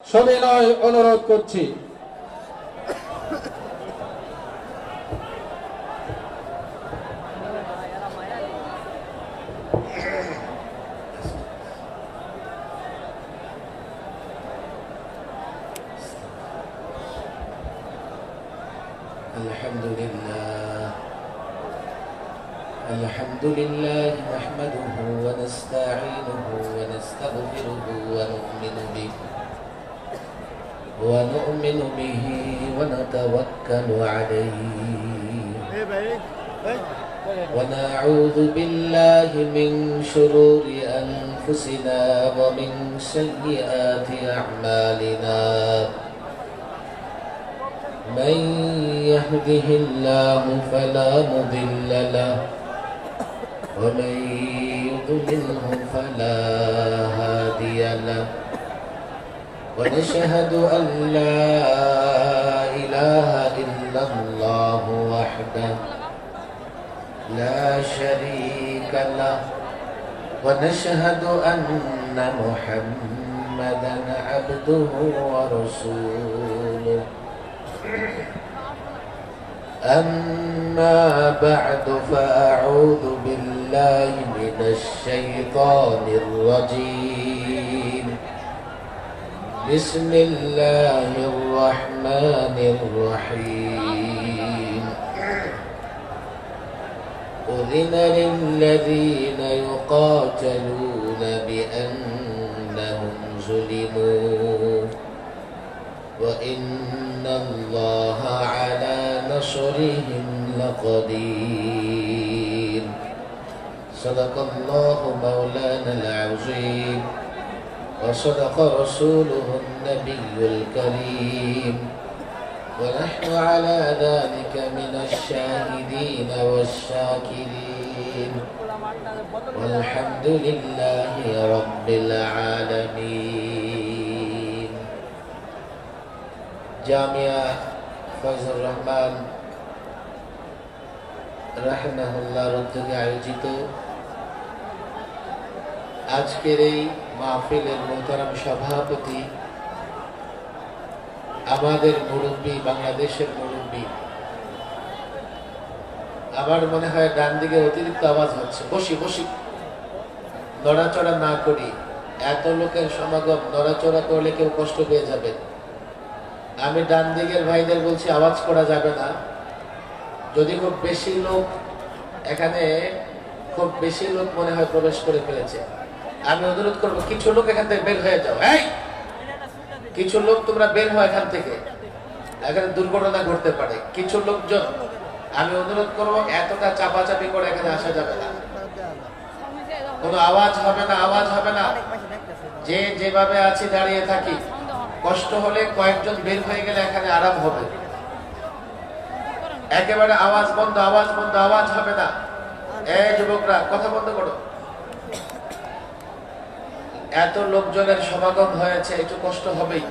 সবিনয় অনুরোধ করছি الحمد لله نحمده ونستعينه ونستغفره ونؤمن به ونتوكل عليه ونعوذ بالله من شرور أنفسنا ومن سيئات أعمالنا من يهده الله فلا مضل له ومن يضلله فلا هادي له ونشهد أن لا إله إلا الله وحده لا شريك له ونشهد أن محمدا عبده ورسوله أما بعد فأعوذ بالله من الشيطان الرجيم بسم الله الرحمن الرحيم أذن للذين يقاتلون بأنهم ظلموا وإن الله على نصرهم لقدير صدق الله مولانا العظيم وصدق رسوله النبي الكريم ونحن على ذلك من الشاهدين والشاكرين والحمد لله رب العالمين জামিয়া ফজলুর রহমান রাহিমাহুল্লাহর উদ্যোগে আয়োজিত আজকের এই মাহফিলের মোহতারাম সভাপতি আমাদের মুরব্বী, বাংলাদেশের মুরব্বী। আমার মনে হয় ডান দিকে অতিরিক্ত আওয়াজ হচ্ছে। বসি বসি, নড়াচড়া না করি। এত লোকের সমাগম, নড়াচড়া করলে কেউ কষ্ট পেয়ে যাবে। আমি ডান দিকের ভাইদের বলছি আওয়াজ করা যাবে না। যদি খুব বেশি লোক এখানে, খুব বেশি লোক মনে হয় প্রবেশ করে ফেলেছে, আমি অনুরোধ করবো কিছু লোক এখান থেকে বের হয়ে যাও। এই কিছু লোক তোমরা বের হও এখান থেকে, এখানে দুর্ঘটনা ঘটতে পারে। কিছু লোকজন, আমি অনুরোধ করবো এতটা চাপাচাপি করে এখানে আসা যাবে না। কোনো আওয়াজ হবে না, আওয়াজ হবে না। যে যেভাবে আছি দাঁড়িয়ে থাকি। কষ্ট হলে কয়েকজন বের হয়ে গেলে এখানে আরাম হবে। একেবারে আওয়াজ বন্ধ, আওয়াজ বন্ধ, আওয়াজ হবে না। এই যুবকরা কথা বন্ধ করো। এত লোকজনের সমাগম হয়েছে, একটু কষ্ট হবেই।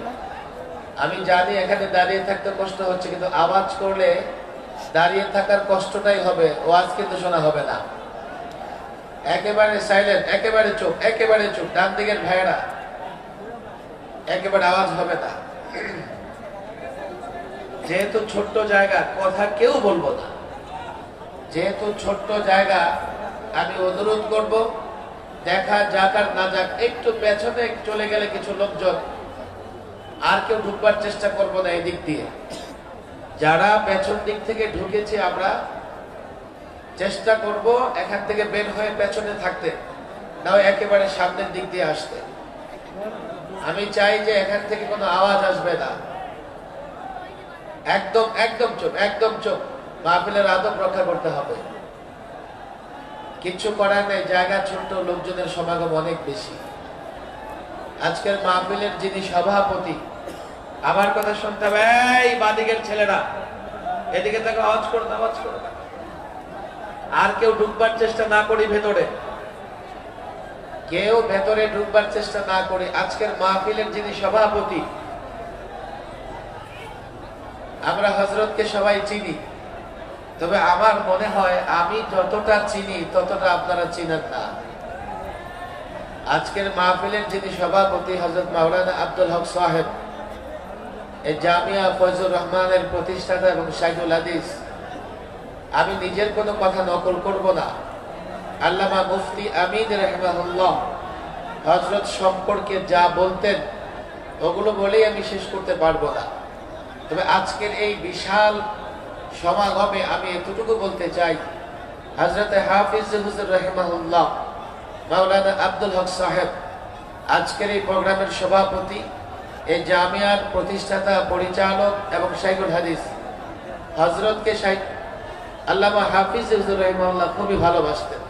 আমি জানি এখানে দাঁড়িয়ে থাকতে কষ্ট হচ্ছে, কিন্তু আওয়াজ করলে দাঁড়িয়ে থাকার কষ্টটাই হবে, ওয়াজ কিন্তু শোনা হবে না। একেবারে সাইলেন্ট, একেবারে চুপ, একেবারে চুপ। ডান দিকের ভাইয়েরা একেবারে আওয়াজ হবে না। যেহেতু ছোট্ট জায়গা, কথা কেউ বলবো না। যেহেতু ছোট্ট জায়গা, আমি অনুরোধ করব দেখা যাক আর না যাক, একটু পেছনে চলে গেলে কিছু লোকজন, আর কেউ ঢুকবার চেষ্টা করব না এই দিক দিয়ে। যারা পেছন দিক থেকে ঢুকেছে আমরা চেষ্টা করব এখান থেকে বের হয়ে পেছনে থাকতে, নাও একেবারে সামনের দিক দিয়ে আসতে। আমি চাই যে এখান থেকে কোনো আওয়াজ আসবে না। একদম একদম চুপ, একদম চুপ। মাহফিলের আদব রক্ষা করতে হবে। কিচ্ছু করার নেই, জায়গা ছোট্ট, লোকজনের সমাগম অনেক বেশি। আজকের মাহফিলের যিনি সভাপতি, আমার কথা শুনতে হবে। এই বাদিকের ছেলেরা এদিকে তাকে আওয়াজ করো না, আওয়াজ করো না। আর কেউ ঢুকবার চেষ্টা না করি ভেতরে, কেউ ভেতরে ঢুকবার চেষ্টা না করে। আজকের মাহফিলের যিনি সভাপতি, আমরা হযরতকে সবাই চিনি, তবে আমার মনে হয় আমি যতটা চিনি ততটা আপনারা চিনেন না। আজকের মাহফিলের যিনি সভাপতি হযরত মাওলানা আব্দুল হক সাহেব, এই জামিয়া ফয়জুর রহমানের প্রতিষ্ঠাতা এবং শাইখুল হাদিস, আমি নিজের কোনো কথা নকল করব না। আল্লামা মুফতি আমিন রাহিমাহুল্লাহ হযরত সম্পর্কে যা বলতেন ওগুলো বলেই আমি শেষ করতে পারবো না। তবে আজকের এই বিশাল সমাগমে আমি এতটুকু বলতে চাই, হযরত হাফিজ হুজুর রাহিমাহুল্লাহ মাওলানা আব্দুল হক সাহেব আজকের এই প্রোগ্রামের সভাপতি, এই জামিয়ার প্রতিষ্ঠাতা, পরিচালক এবং শাইখুল হাদিস হযরতকে আল্লামা হাফিজ হুজুর রাহিমাহুল্লাহ খুবই ভালোবাসতেন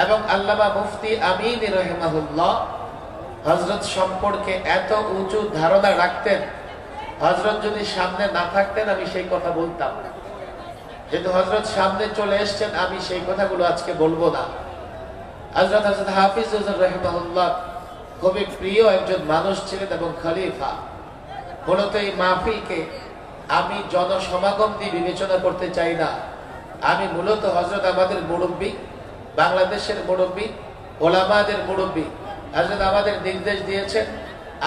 এবং আল্লামা মুফতি আমিন রাহিমাহুল্লাহ হযরত সম্পর্কে এত উঁচু ধারণা রাখতেন, হযরত যদি সামনে না থাকতেন আমি সেই কথা বলতাম। যেহেতু হযরত সামনে চলে এসেছেন আমি সেই কথাগুলো আজকে বলবো না। হযরত হাফিজ হুজুর রাহিমাহুল্লাহ খুবই প্রিয় একজন মানুষ ছিলেন এবং খলিফা। মূলত এই মাহফিলকে আমি জনসমাগম দিয়ে বিবেচনা করতে চাই না। আমি মূলত হযরত আমাদের মুরব্বী, বাংলাদেশের মুরব্বী, ওলামাদের মুরব্বী, হযরত আমাদের নির্দেশ দিয়েছেন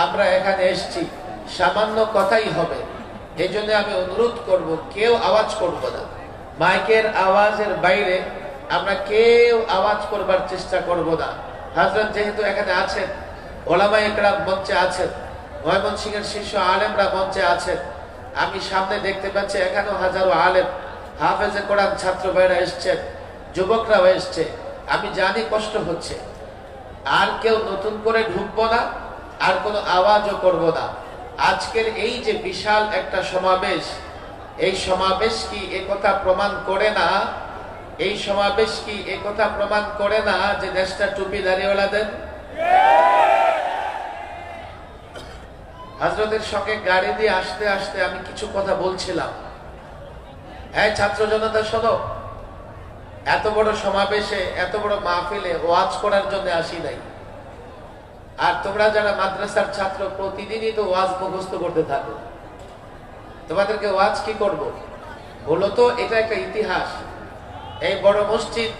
আমরা এখানে এসেছি, সামান্য কথাই হবে। এই জন্য আমি অনুরোধ করব, কেউ আওয়াজ করব না। মাইকের আওয়াজের বাইরে আমরা কেউ আওয়াজ করবার চেষ্টা করব না। হযরত যেহেতু এখানে আছেন, ওলামা ইকরাম মঞ্চে আছেন, ময়মনসিংহের শীর্ষ আলেমরা মঞ্চে আছেন, আমি সামনে দেখতে পাচ্ছি এখানেও হাজারো আলেম, হাফেজে কোরআন ছাত্র ভাইরা এসছেন, যুবকরাও এসছে। আমি জানি কষ্ট হচ্ছে, আর কেউ নতুন করে ঢুকবো না, আর কোনো আওয়াজও করব না। আজকের এই যে বিশাল একটা সমাবেশ, এই সমাবেশ কি একথা প্রমাণ করে না, এই সমাবেশ কি একথা প্রমাণ করে না যে দেশটা টুপি দাঁড়িয়েওয়ালাদের? হযরতের সঙ্গে গাড়ি দিয়ে আসতে আসতে আমি কিছু কথা বলছিলাম, হ্যাঁ ছাত্র জনতা শোনো, এত বড় সমাবেশে, এত বড় মাহফিলে ওয়াজ করার জন্য আসি নাই। আর তোমরা যারা মাদ্রাসার ছাত্র প্রতিদিনই তো ওয়াজ মুখস্থ করতে থাকো, তোমাদেরকে ওয়াজ কি করব? মূলত এটা একটা ইতিহাস। এই বড় মসজিদ,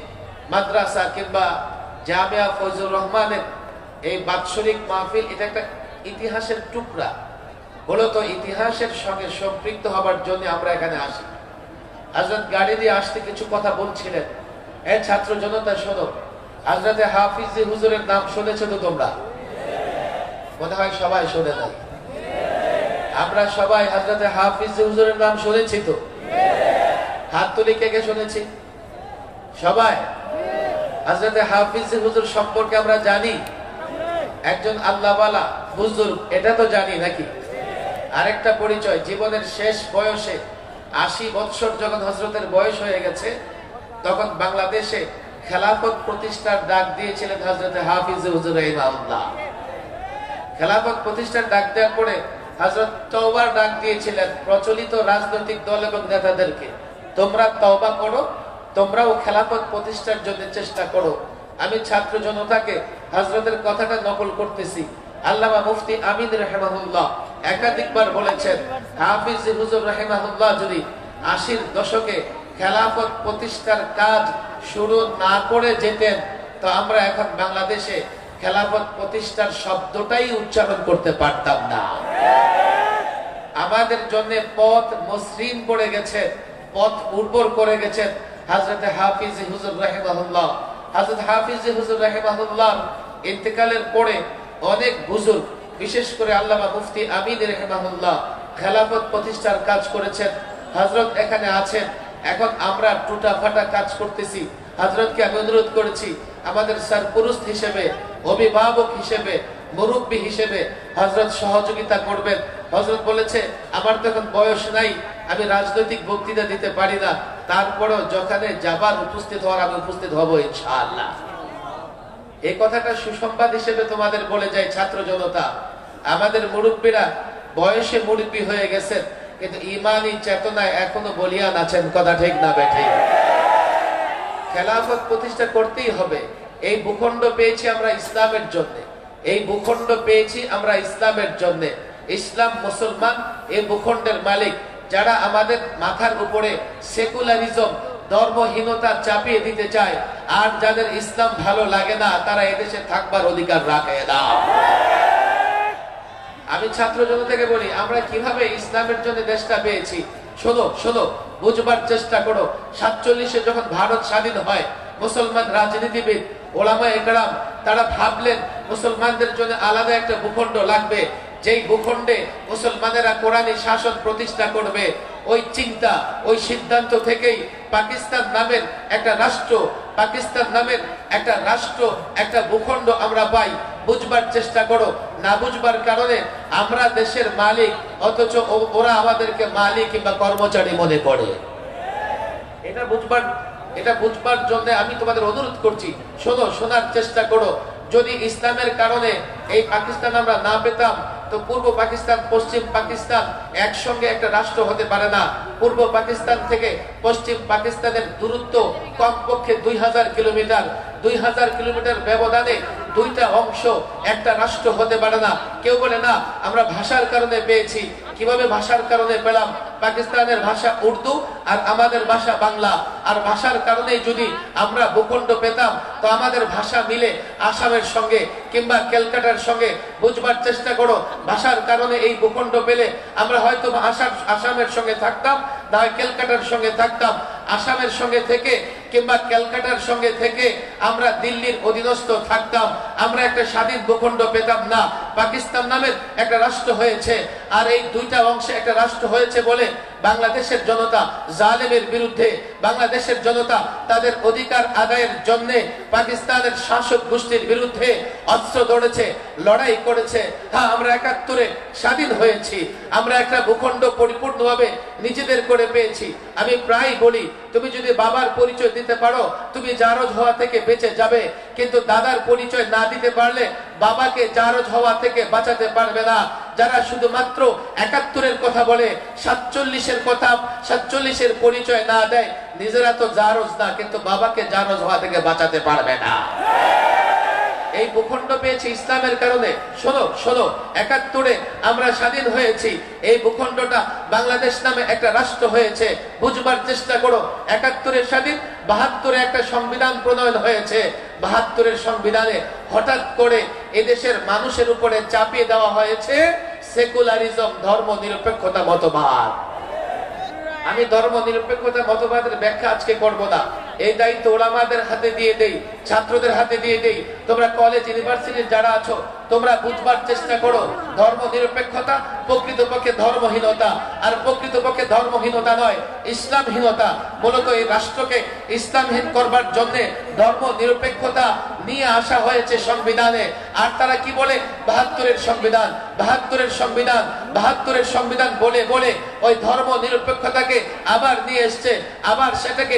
মাদ্রাসা কিংবা জামিয়া ফয়জুর রহমানের এই বাৎসরিক মাহফিল, এটা একটা ইতিহাসের টুকরা। মূলত ইতিহাসের সঙ্গে সম্পৃক্ত হবার জন্য আমরা এখানে আসি। হযরত গাড়ি দিয়ে আসতে কিছু কথা বলছিলেন, এই ছাত্র জনতা শোনো, হযরতে হাফিজ হুজুরের নাম শুনেছো তো তোমরা? মনে হয় সবাই শুনে নাই। আমরা সবাই হযরতে হাফিজ হুজুরের নাম শুনেছি তো? হাত তুলি কে কে শুনেছি? সবাই। হযরতে হাফিজ হুজুর সম্পর্কে আমরা জানি একজন আল্লাহওয়ালা বুজুর্গ, এটা তো জানি নাকি? আরেকটা পরিচয়, জীবনের শেষ বয়সে 80 বৎসর যখন হযরতের বয়স হয়ে গেছে, তখন বাংলাদেশে খেলাফত প্রতিষ্ঠার ডাক দিয়েছিলেন হযরতে হাফিজ হুজুর রাহিমাহুল্লাহ। খেলাফত প্রতিষ্ঠার ডাক দেওয়ার পরে হযরত তওবার ডাক দিয়েছিলেন প্রচলিত রাজনৈতিক দল এবং নেতাদেরকে, তোমরা তওবা করো, তোমরাও খেলাফত প্রতিষ্ঠার জন্য চেষ্টা করো। আমি ছাত্র জনতাকে হযরতের কথাটা নকল করতেছি। আল্লামা মুফতি আমিন রাহিমাহুল্লাহ একাধিকবার বলেছেন, হাফিজ হুজুর রাহিমাহুল্লাহ যদি 80-র দশকে খেলাফত প্রতিষ্ঠার কাজ শুরু না করে যেতেন, তো আমরা এখন বাংলাদেশে খেলাফত প্রতিষ্ঠার শব্দটাই উচ্চারণ করতে পারতাম না। আমাদের জন্য পথ মসৃণ করে গেছে, পথ উর্বর করে গেছেন হযরত হাফিজ হুজুর রাহিমাহুল্লাহ। হযরত হাফিজ হুজুর রাহিমাহুল্লাহ ইন্তেকালের পরে অনেক বুজুর্গ, বিশেষ করে আল্লামা মুফতি আমিন রাহিমাহুল্লাহ খেলাফত প্রতিষ্ঠার কাজ করেছেন। হযরত এখানে আছেন, এখন আমরা টুটা ফাটা কাজ করতেছি। হযরতকে আমি অনুরোধ করেছি আমাদের সরপুরুষ হিসেবে, অভিভাবক হিসেবে, মুরব্বী হিসেবে হযরত সহযোগিতা করবেন। হযরত বলেছে আমার তো এখন বয়স নাই, আমি রাজনৈতিক বক্তৃতা দিতে পারি না, তারপরেও যেখানে যাবার উপস্থিত হওয়ার আমি উপস্থিত হব ইনশাআল্লাহ। এই কথাটা সুসংবাদ হিসেবে তোমাদের বলে যায় ছাত্র জনতা, আমাদের মুরব্বীরা বয়সে মুরব্বী হয়ে গেছেন, কিন্তু ঈমানি চেতনায় এখনো বলিয়ান আছেন। কথা ঠিক না বেঠিক? খেলাফত প্রতিষ্ঠা করতেই হবে। এই ভূখণ্ড পেয়েছি আমরা ইসলামের জন্য, এই ভূখণ্ড পেয়েছি আমরা ইসলামের জন্য। ইসলাম, মুসলমান এই ভূখণ্ডের মালিক। যারা আমাদের মাথার উপরে সেকুলারিজম ধর্মহীনতা চাপিয়ে দিতে চায়, আর যাদের ইসলাম ভালো লাগে না তারা এদেশে থাকবার অধিকার রাখে না। আমি ছাত্র জনতাকে বলি, আমরা কিভাবে ইসলামের জন্য দেশটা পেয়েছি। শোনো শোনো, বুঝবার চেষ্টা করো। 47-এ যখন ভারত স্বাধীন হয়, মুসলমান রাজনীতিবিদ, ওলামায়ে কেরাম তারা ভাবলেন মুসলমানদের জন্য আলাদা একটা ভূখণ্ড লাগবে, যেই ভূখণ্ডে মুসলমানেরা কোরআনী শাসন প্রতিষ্ঠা করবে। ওই চিন্তা, ওই সিদ্ধান্ত থেকেই পাকিস্তান নামের একটা রাষ্ট্র, পাকিস্তান নামের একটা রাষ্ট্র, একটা ভূখণ্ড আমরা পাই। বুঝবার চেষ্টা করো, না বুঝবার কারণে আমরা দেশের মালিক, অথচ ওরা আমাদেরকে মালিক কিংবা কর্মচারী মনে করে। এটা বুঝবার জন্য আমি তোমাদের অনুরোধ করছি, শোনো, শোনার চেষ্টা করো। যদি ইসলামের কারণে এই পাকিস্তান আমরা না পেতাম, তো পূর্ব পাকিস্তান পশ্চিম পাকিস্তান একসঙ্গে একটা রাষ্ট্র হতে পারে না। পূর্ব পাকিস্তান থেকে পশ্চিম পাকিস্তানের দূরত্ব কমপক্ষে 2000 কিলোমিটার। 2000 কিলোমিটার ব্যবধানে দুইটা অংশ একটা রাষ্ট্র হতে পারে না। কেউ বলে না আমরা ভাষার কারণে পেয়েছি। কিভাবে ভাষার কারণে পেলাম? পাকিস্তানের ভাষা উর্দু আর আমাদের ভাষা বাংলা, আর ভাষার কারণে যদি আমরা ভূখণ্ড পেতাম, তো আমাদের ভাষা মিলে আসামের সঙ্গে কিংবা ক্যালকাটার সঙ্গে। বুঝবার চেষ্টা করো, ভাষার কারণে এই ভূখণ্ড পেলে আমরা হয়তো আসামের সঙ্গে থাকতাম, না হয় ক্যালকাটার সঙ্গে থাকতাম। আসামের সঙ্গে থেকে কিংবা ক্যালকাটার সঙ্গে থেকে আমরা দিল্লির অধীনস্থ থাকতাম, আমরা একটা স্বাধীন ভূখণ্ড পেতাম না। পাকিস্তান নামের একটা রাষ্ট্র হয়েছে, আর এই দুইটা অংশে একটা রাষ্ট্র হয়েছে বলে বাংলাদেশের জনতা জালেমের বিরুদ্ধে, বাংলাদেশের জনতা তাদের অধিকার আদায়ের জন্য পাকিস্তানের শাসক গোষ্ঠীর বিরুদ্ধে অস্ত্র ধরেছে, লড়াই করেছে। হ্যাঁ, আমরা 71-এ স্বাধীন হয়েছি, আমরা একটা ভূখণ্ড পরিপূর্ণভাবে নিজেদের করে পেয়েছি। আমি প্রায় বলি, তুমি যদি বাবার পরিচয় দিতে পারো, তুমি জারজ হওয়া থেকে বেঁচে যাবে, কিন্তু দাদার পরিচয় না দিতে পারলে বাবাকে জারজ হওয়া থেকে বাঁচাতে পারবে না। যারা শুধুমাত্র 71-এর কথা বলে, 47-এর কথা, 47-এর পরিচয় না দেয়, নিজেরা তো জারজ না, কিন্তু বাবাকে জারজ হওয়া থেকে বাঁচাতে পারবে না। এই ভূখণ্ড পেয়েছি ইসলামের কারণে। শোনো শোনো, 71-এ আমরা স্বাধীন হয়েছি, এই ভূখণ্ডটা বাংলাদেশ নামে একটা রাষ্ট্র হয়েছে। বুঝবার চেষ্টা করো, 71-এ স্বাধীন, 72-এ একটা সংবিধান প্রণয়ন হয়েছে। 72-এর সংবিধানে হঠাৎ করে এদেশের মানুষের উপরে চাপিয়ে দেওয়া হয়েছে সেকুলারিজম, ধর্ম নিরপেক্ষতা মতবাদ। আমি ধর্ম নিরপেক্ষতা মতবাদের ব্যাখ্যা আজকে করব না, এই দায়িত্ব ওলামাদের হাতে দিয়ে দেই, ছাত্রদের হাতে দিয়ে দেই। তোমরা কলেজ ইউনিভার্সিটির যারা আছো, তোমরা বুঝবার চেষ্টা করো, ধর্ম নিরপেক্ষতা প্রকৃতপক্ষে ধর্মহীনতা, আর প্রকৃতপক্ষে ধর্মহীনতা নয়, ইসলামহীনতা। মূলত এই রাষ্ট্রকে ইসলামহীন করবার জন্য ধর্ম নিরপেক্ষতা নিয়ে আসা হয়েছে সংবিধানে। আর তারা কি বলে? 72-এর সংবিধান, 72-এর সংবিধান, 72-এর সংবিধান বলে বলে ওই ধর্ম নিরপেক্ষতাকে আবার নিয়ে এসছে, আবার সেটাকে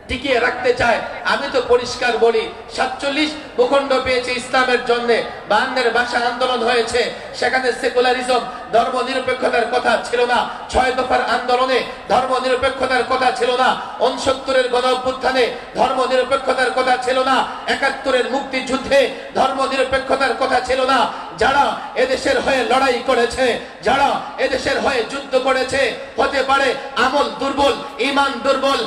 টিকিয়ে রাখতে চায়। আমি তো পরিষ্কার বলি, 47 ভূখণ্ড পেয়েছে ইসলামের জন্য, 52-এর ভাষা আন্দোলন হয়েছে, সেখানে সেকুলারিজম, ধর্ম নিরপেক্ষতার কথা ছিল না। 6 দফার আন্দোলনে ধর্ম নিরপেক্ষতার কথা ছিল না। 69-এর গণ অভ্যুত্থানে ধর্ম নিরপেক্ষতার কথা ছিল না। 71-এর মুক্তিযুদ্ধে ধর্ম নিরপেক্ষতার কথা ছিল না। যারা এদেশের হয়ে লড়াই করেছে, যারা এদেশের হয়ে যুদ্ধ করেছে, হতে পারে আমল দুর্বল, ঈমান দুর্বল,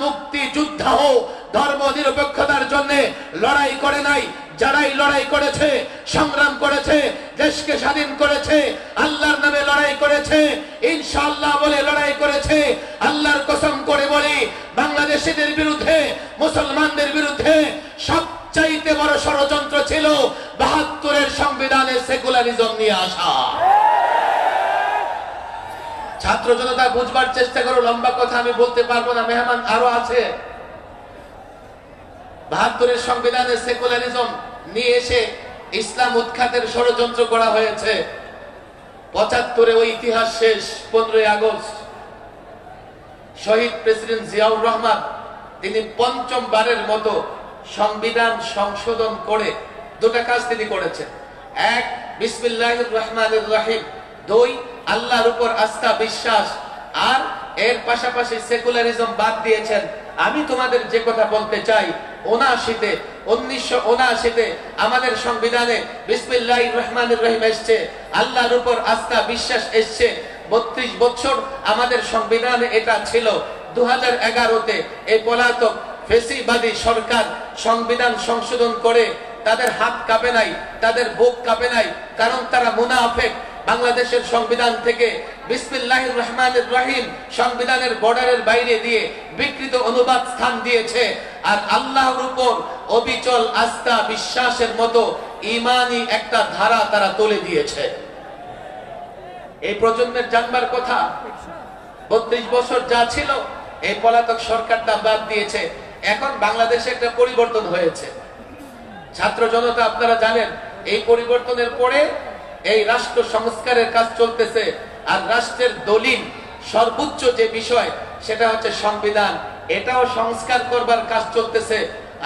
মুক্তি যোদ্ধাও ধর্ম নিরপেক্ষতার জন্য লড়াই করে নাই। যারাই লড়াই করেছে, সংগ্রাম করেছে, দেশকে স্বাধীন করেছে, আল্লাহর নামে লড়াই করেছে, ইনশাআল্লাহ বলে লড়াই করেছে। আল্লাহর কসম করে বলি, বাংলাদেশিদের বিরুদ্ধে, মুসলমানদের বিরুদ্ধে সবচাইতে বড় ষড়যন্ত্র ছিল 72-এর সংবিধানে সেকুলারিজম নিয়ে আসা। ছাত্র জনতা বুঝবার চেষ্টা করো, লম্বা কথা আমি বলতে পারবো না, মেহমান আরো আছে। 72-এর সংবিধানে সেকুলারিজম নিয়ে এসে ইসলাম উৎখাতের ষড়যন্ত্র করা হয়েছে। 75-এ ওই ইতিহাস শেষ। 15ই আগস্ট শহীদ প্রেসিডেন্ট জিয়াউর রহমান তিনি পঞ্চমবারের মতো সংবিধান সংশোধন করে দুটা কাজ তিনি করেছেন। এক, বিসমিল্লাহির রহমানির রহিম। 2, আল্লাহর উপর আস্থা বিশ্বাস। আর এর পাশাপাশি সেকুলারিজম বাদ দিয়েছেন। আমি তোমাদের যে কথা বলতে চাই, 1979-তে আমাদের সংবিধানে বিসমিল্লাহির রহমানির রহিম এসছে, আল্লাহর উপর আস্থা বিশ্বাস এসছে। 32 বছর আমাদের সংবিধানে এটা ছিল। 2011-তে এই পলাতক ফেসিবাদী সরকার সংবিধান সংশোধন করে তাদের হাত কাঁপে নাই, তাদের বুক কাঁপে নাই, কারণ তারা মুনাফেক। বাংলাদেশের সংবিধান থেকে বিসমিল্লাহির রহমানির রহিম সংবিধানের বর্ডারের বাইরে দিয়ে বিকৃত অনুবাদ স্থান দিয়েছে। আর আল্লাহর উপর অবিচল আস্থা বিশ্বাসের মতো ঈমানি একটা ধারা তারা তুলে দিয়েছে। এই প্রজন্মের জানবার কথা, 32 বছর যা ছিল এই পলাতক সরকারটা বাদ দিয়েছে। এখন বাংলাদেশে একটা পরিবর্তন হয়েছে। ছাত্র জনতা আপনারা জানেন, এই পরিবর্তনের পরে এই রাষ্ট্র সংস্কারের কাজ চলতেছে। আর রাষ্ট্রের দলিল সর্বোচ্চ যে বিষয় সেটা হচ্ছে সংবিধান, এটাও সংস্কার করবার কাজ চলতেছে।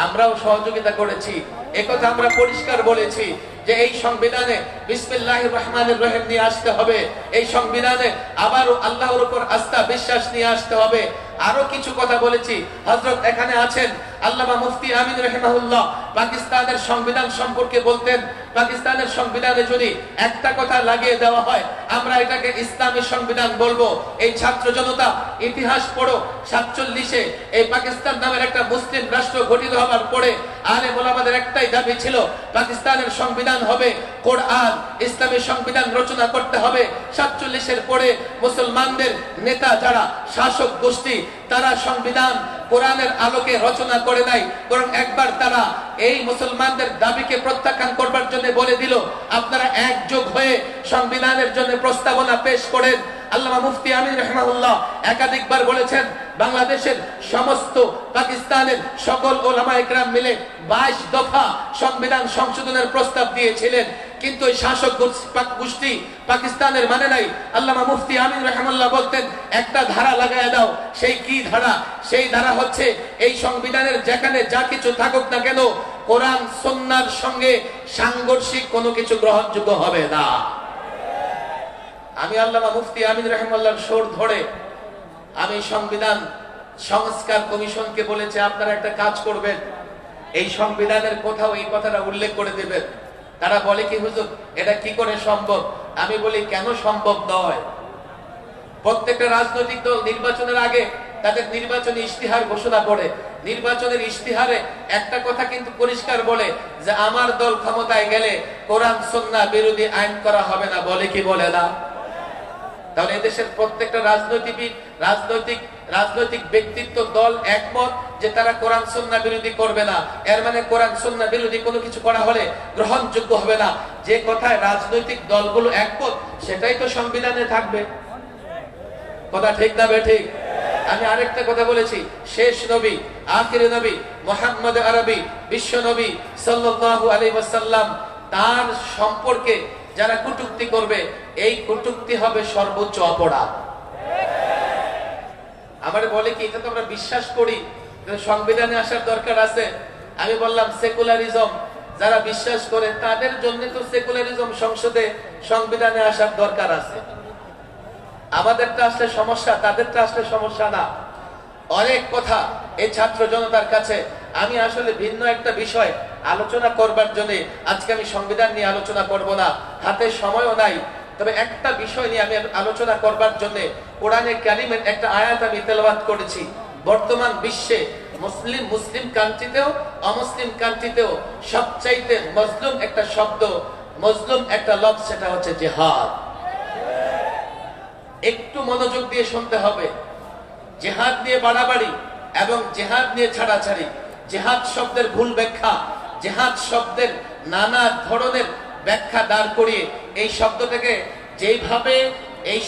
আমরাও সহযোগিতা করেছি, একথা আমরা পরিষ্কার বলেছি যে এই সংবিধানে বিসমিল্লাহির রহমানির রহিম নিয়ে আসতে হবে, এই সংবিধানে আবারও আল্লাহর উপর আস্থা বিশ্বাস নিয়ে আসতে হবে। আরো কিছু কথা বলেছি। হযরত এখানে আছেন আল্লামা মুফতি আমিন রাহিমাহুল্লাহ, পাকিস্তানের সংবিধান সম্পর্কে বলতেন, পাকিস্তানের সংবিধানে যদি একটা কথা লাগিয়ে দেওয়া হয় আমরা এটাকে ইসলামী সংবিধান বলবো। এই ছাত্র জনতা ইতিহাস পড়ো, 47-এ এই পাকিস্তান নামের একটা মুসলিম রাষ্ট্র গঠিত হবার পরে আলেম ওলামাদের একটাই দাবি ছিল, পাকিস্তানের সংবিধান হবে কোরআন, ইসলামী সংবিধান রচনা করতে হবে। 47-এর পরে মুসলমানদের নেতা যারা শাসক গোষ্ঠী তারা সংবিধান কোরআনের আলোকে রচনা করে নাই, বরং একবার তারা এই মুসলমানদের দাবিকে প্রত্যাখ্যান করবার জন্য বলে দিল, আপনারা একযোগ হয়ে সংবিধানের জন্য প্রস্তাবনা পেশ করেন। আল্লামা মুফতি আমিন রাহিমাহুল্লাহ একাধিকবার বলেছেন, বাংলাদেশের সমস্ত পাকিস্তানের সকল ওলামায়ে কেরাম মিলে 22 দফা সংবিধান সংশোধনের প্রস্তাব দিয়েছিলেন, কিন্তু এই শাসক গোষ্ঠী পাকিস্তানের মানে নাই। আল্লামা মুফতি আমিন রাহিমাহুল্লাহ বলতেন, একটা ধারা লাগায় দাও। সেই কি ধারা? সেই ধারা হচ্ছে এই সংবিধানের যেখানে যা কিছু থাকুক না কেন কোরআন সুন্নাহর সঙ্গে সাংঘর্ষিক কোনো কিছু গ্রহণযোগ্য হবে না। আমি আল্লামা মুফতি আমিন রাহিমাহুল্লাহর সুর ধরে আমি সংবিধান সংস্কার কমিশনকে বলেছি, আপনারা একটা কাজ করবেন, এই সংবিধানের কোথাও এই কথাটা উল্লেখ করে দেবেন। তারা বলে কি হুজুর এটা কি করে সম্ভব? আমি বলি কেন সম্ভব নয়? প্রত্যেকটা রাজনৈতিক দল নির্বাচনের আগে তাদের নির্বাচনী ইশতিহার ঘোষণা করে, নির্বাচনের ইশতিহারে একটা কথা কিন্তু পরিষ্কার বলে যে আমার দল ক্ষমতায় গেলে কোরআন সুন্নাহ বিরোধী আইন করা হবে না, বলে কি বলে না? তাহলে এদেশের প্রত্যেকটা রাজনৈতিক ব্যক্তিত্ব দল একমত যে তারা কোরআন সুন্নাহ বিরোধী করবে না। এর মানে কোরআন সুন্নাহ বিরোধী কোনো কিছু করা হলে গ্রহণযোগ্য হবে না। যে কথায় রাজনৈতিক দলগুলো একমত সেটাই তো সংবিধানে থাকবে। কথা ঠিক না ঠিক? আমি আরেকটা কথা বলেছি, শেষ নবী আখির নবী মুহাম্মদ আরবি বিশ্ব নবী সাল্লাল্লাহু আলাইহি ওয়াসাল্লাম তার সম্পর্কে যারা কটূক্তি করবে এই কটূক্তি হবে সর্বোচ্চ অপরাধ। আমার বলে কি এটা তো আমরা বিশ্বাস করি সংবিধানে আসার দরকার আছে। আমি বললাম সেকুলারিজম যারা বিশ্বাস করে তাদের জন্য তো সেকুলারিজম সংসদে সংবিধানে আসার দরকার আছে। আমাদেরটা আসলে সমস্যা, তাদেরটা আসলে সমস্যা না। অনেক কথা এই ছাত্র জনতার কাছে আমি আসলে ভিন্ন একটা বিষয় আলোচনা করবার জন্য আজকে আমি সংবিধান নিয়ে আলোচনা করব না, হাতে সময়ও নাই। তবে একটা বিষয় নিয়ে আমি আলোচনা করবার জন্য কোরআনে কারিমের একটা আয়াত আমি তেলাওয়াত করেছি। বর্তমান বিশ্বে মুসলিম কান্ট্রিতেও অমুসলিম কান্ট্রিতেও সবচাইতে মজলুম একটা শব্দ, মজলুম একটা লফজ, সেটা হচ্ছে জিহাদ। একটু মনোযোগ দিয়ে শুনতে হবে। জিহাদ নিয়ে বাড়াবাড়ি এবং জিহাদ নিয়ে ছাড়াছাড়ি, জিহাদ শব্দের ভুল ব্যাখ্যা, জিহাদ শব্দের নানা ধরনের ব্যাখ্যা দাঁড় করিয়ে এই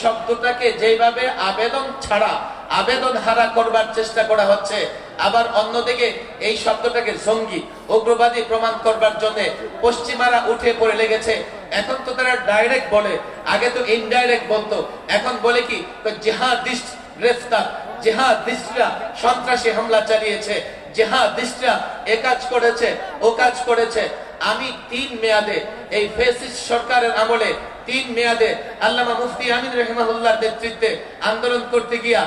শব্দটাকে যেভাবে আবেদন ছাড়া আবেদন হারা করবার চেষ্টা করা হচ্ছে, আবার অন্যদিকে এই শব্দটাকে জঙ্গি উগ্রবাদী প্রমাণ করবার জন্য পশ্চিমারা উঠে পড়ে লেগেছে। এখন তো তারা ডাইরেক্ট বলে, আগে তো ইনডাইরেক্ট বলতো, এখন বলে কি জিহাদিস্ট গ্রেফতার, জিহাদিস্টরা সন্ত্রাসী হামলা চালিয়েছে, জিহাদিস্টরা এ কাজ করেছে ও কাজ করেছে। আমি 3 মেয়াদে এই ফ্যাসিস্ট সরকারের আমলে 3 মেয়াদে আল্লামা মুফতি আমিন রাহিমাহুল্লাহর নেতৃত্বে আন্দোলন করতে গিয়া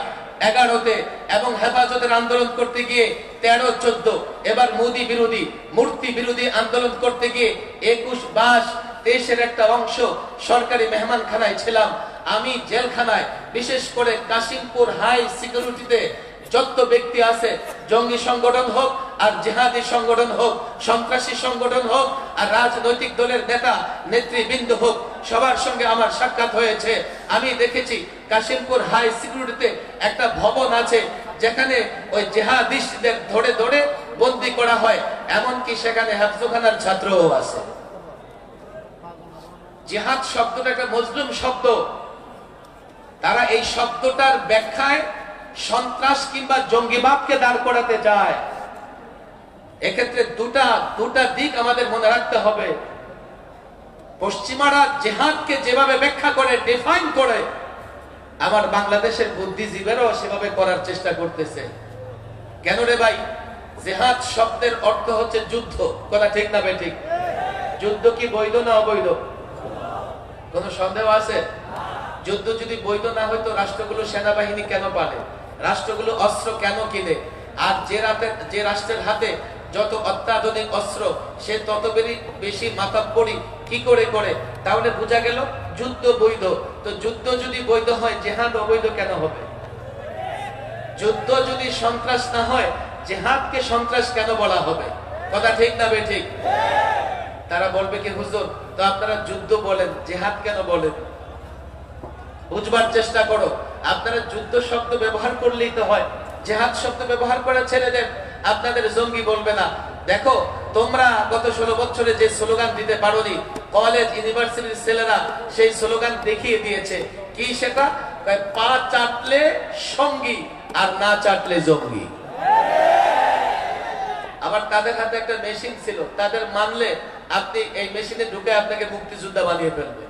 11তে এবং হেফাজতের আন্দোলন করতে গিয়ে 13, 14, এবার মোদি বিরোধী মূর্তি বিরোধী আন্দোলন করতে গিয়ে 21, 22, 23-এর একটা অংশ সরকারি মেহমানখানায় ছিলাম। আমি জেলখানায় বিশেষ করে কাশিমপুর হাই সিকিউরিটিতে যত ব্যক্তি আছে, জঙ্গি সংগঠন হোক আর জিহাদি সংগঠন হোক, সন্ত্রাসী সংগঠন হোক আর রাজনৈতিক দলের নেতা নেতৃবৃন্দ হোক, সবার সঙ্গে আমার সাক্ষাৎ হয়েছে। আমি দেখেছি কাশিমপুর হাই সিকিউরিটিতে একটা ভবন আছে যেখানে ওই জিহাদিস্টদের ধরে ধরে বন্দী করা হয়, এমনকি সেখানে হেফজখানার ছাত্রও আছে। জিহাদ শব্দটা একটা মজলুম শব্দ। তারা এই শব্দটার ব্যাখ্যায় সন্ত্রাস কিংবা জঙ্গিবাদকে দাঁড় করাতে যায়। এক্ষেত্রে দুটা দিক আমাদের মনে রাখতে হবে। পশ্চিমারা জিহাদকে যেভাবে ব্যাখ্যা করে, ডিফাইন করে, আমার বাংলাদেশের বুদ্ধিজীবীরাও সেভাবে করার চেষ্টা করতেছে। কেন রে ভাই? জিহাদ শব্দের অর্থ হচ্ছে যুদ্ধ, কথা ঠিক না বেঠিক? যুদ্ধ কি বৈধ না অবৈধ? কোন সন্দেহ আছে? যুদ্ধ যদি বৈধ না হইতো রাষ্ট্রগুলো সেনাবাহিনী কেন পালে? রাষ্ট্রগুলো অস্ত্র কেন কিনে? আর যে রাষ্ট্রের হাতে যত অত্যাধুনিক অস্ত্র, সে তত বেশি মাতাব্বরি কি করে করে? তাহলে বোঝা গেল যুদ্ধ বৈধ। তো যুদ্ধ যদি বৈধ হয়, জিহাদ অবৈধ কেন হবে? যুদ্ধ যদি সন্ত্রাস না হয়, জিহাদকে সন্ত্রাস কেন বলা হবে? কথা ঠিক না বেঠিক? তারা বলবে কি, হুজুর তো আপনারা যুদ্ধ বলেন, জিহাদ কেন বলেন? বুঝবার চেষ্টা করো। আপনারা যুদ্ধ শব্দ ব্যবহার করলেই তো হয়, জিহাদ শব্দ ব্যবহার করে ছেড়ে দেন, আপনাদের জঙ্গি বলবে না। দেখো, তোমরা গত 16 বছরে যে স্লোগান দিতে পারোনি, কলেজ ইউনিভার্সিটির ছেলেরা সেই স্লোগান দেখিয়ে দিয়েছে। কি সেটা? পা চাটলে সঙ্গী আর না চাটলে জঙ্গি। আবার তাদের হাতে একটা মেশিন ছিল, তাদের মানলে আপনি এই মেশিনে ঢুকে আপনাকে মুক্তিযোদ্ধা বানিয়ে ফেলবে।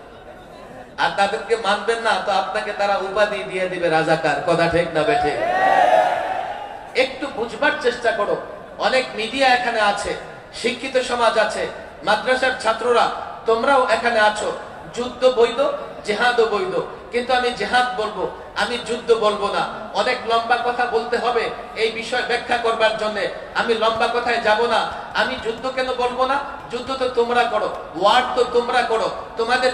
আর তাদেরকে মানবেন না তো আপনাকে তারা উপাধি দিয়ে দিবে রাজাকার। কথা ঠিক না বেঠে? একটু বুঝবার চেষ্টা করো। অনেক মিডিয়া এখানে আছে, শিক্ষিত সমাজ আছে, মাদ্রাসার ছাত্ররা তোমরাও এখানে আছো। যুদ্ধ বৈধ, জিহাদও বৈধ, কিন্তু আমি জিহাদ বলবো, আমি যুদ্ধ বলবো না। অনেক লম্বা কথা বলতে হবে এই বিষয় ব্যাখ্যা করবার জন্য, আমি লম্বা কথায় যাব না। আমি যুদ্ধ কেন বলবো না? যুদ্ধ তো তোমরা করো, ওয়ার তো তোমরা করো। তোমাদের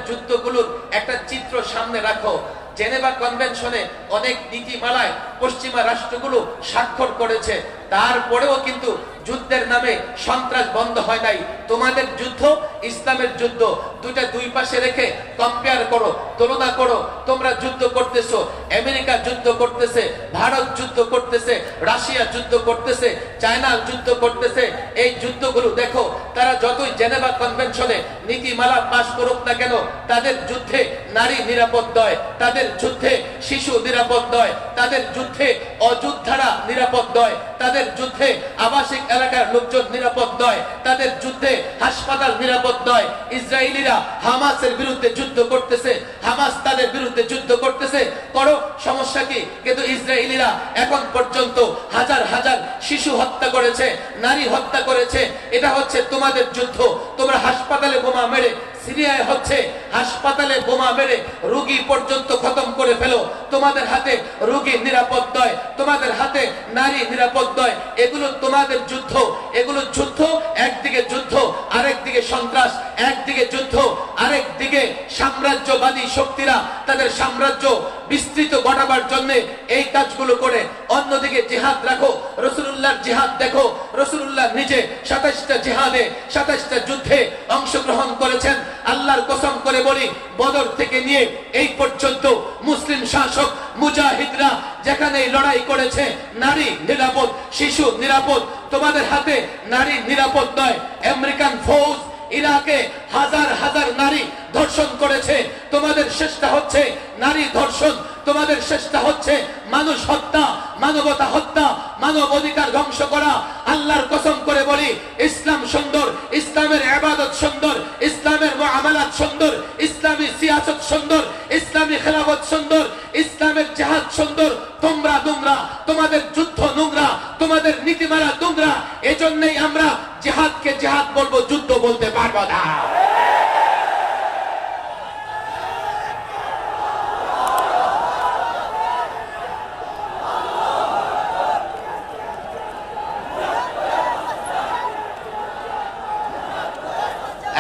যুদ্ধগুলোর একটা চিত্র সামনে রাখো। জেনেভা কনভেনশনে অনেক নীতিমালায় পশ্চিমা রাষ্ট্রগুলো স্বাক্ষর করেছে, তারপরেও কিন্তু যুদ্ধের নামে সন্ত্রাস বন্ধ হয় নাই। তোমাদের যুদ্ধ, ইসলামের যুদ্ধ, দুইটা দুই পাশে রেখে কম্পেয়ার করো, তুলনা করো। তোমরা যুদ্ধ করতেছো, আমেরিকা যুদ্ধ করতেছে, ভারত যুদ্ধ করতেছে, রাশিয়া যুদ্ধ করতেছে, চায়না যুদ্ধ করতেছে। এই যুদ্ধগুলো দেখো, তারা যতই জেনেভা কনভেনশনে নীতিমালা পাশ করুক না কেন, তাদের যুদ্ধে নারী নিরাপদ নয়, তাদের যুদ্ধে শিশু নিরাপদ নয়, তাদের যুদ্ধে অযোদ্ধারা নিরাপদ নয়, তাদের যুদ্ধে আবাসিক এলাকার লোকজন নিরাপদ নয়, তাদের যুদ্ধে হাসপাতাল নিরাপদ নয়। ইসরায়েলিরা হামাসের বিরুদ্ধে যুদ্ধ করতেছে, হামাস তাদের বিরুদ্ধে যুদ্ধ করতেছে। করো, সমস্যা কি? কিন্তু ইসরায়েলিরা এখন পর্যন্ত হাজার হাজার শিশু হত্যা করেছে, নারী হত্যা করেছে। এটা হচ্ছে তোমাদের যুদ্ধ। তোমরা হাসপাতালে বোমা মেরে, সিরিয়ায় হচ্ছে হাসপাতালে বোমা মেরে রোগী পর্যন্ত খতম করে ফেলো। তোমাদের হাতে রোগী নিরাপদ নয়, তোমাদের হাতে নারী নিরাপদ নয়। এগুলো তোমাদের যুদ্ধ, এগুলো যুদ্ধ। একদিকে যুদ্ধ, আরেকদিকে সন্ত্রাস। একদিকে যুদ্ধ, আরেকদিকে সাম্রাজ্যবাদী শক্তিরা তাদের সাম্রাজ্য বিস্তৃত ঘটাবার জন্য এই কাজগুলো করে। অন্যদিকে জিহাদ রাখো, রাসূলুল্লাহর জিহাদ দেখো। রাসূলুল্লাহ নিজে 27টা জিহাদে, 27টা যুদ্ধে অংশগ্রহণ করেছেন। আল্লাহর কসম করে বলি, বদর থেকে নিয়ে এই পর্যন্ত মুসলিম শাসক মুজাহিদরা যেখানে লড়াই করেছে, নারী নিরাপদ, শিশু নিরাপদ। তোমাদের হাতে নারী নিরাপদ নয়। আমেরিকান ফৌজ ইরাকে হাজার হাজার নারী ধর্ষণ করেছে। তোমাদের চেষ্টা হচ্ছে নারী ধর্ষণ, তোমাদের চেষ্টা হচ্ছে মানুষ হত্যা, মানবতা হত্যা, মানব অধিকার ধ্বংস করা। আল্লাহর কসম করে বলি, ইসলাম সুন্দর, ইসলামের ইবাদত সুন্দর, ইসলামের মুআমালাত সুন্দর, ইসলামী সিয়াসত সুন্দর, ইসলামী খেলাফত সুন্দর, ইসলামের জিহাদ সুন্দর। তোমরা নোংরা, তোমাদের যুদ্ধ নোংরা, তোমাদের নীতিমালা নোংরা। এজন্যই আমরা জিহাদকে জিহাদ বলবো, যুদ্ধ বলতে পারবো না।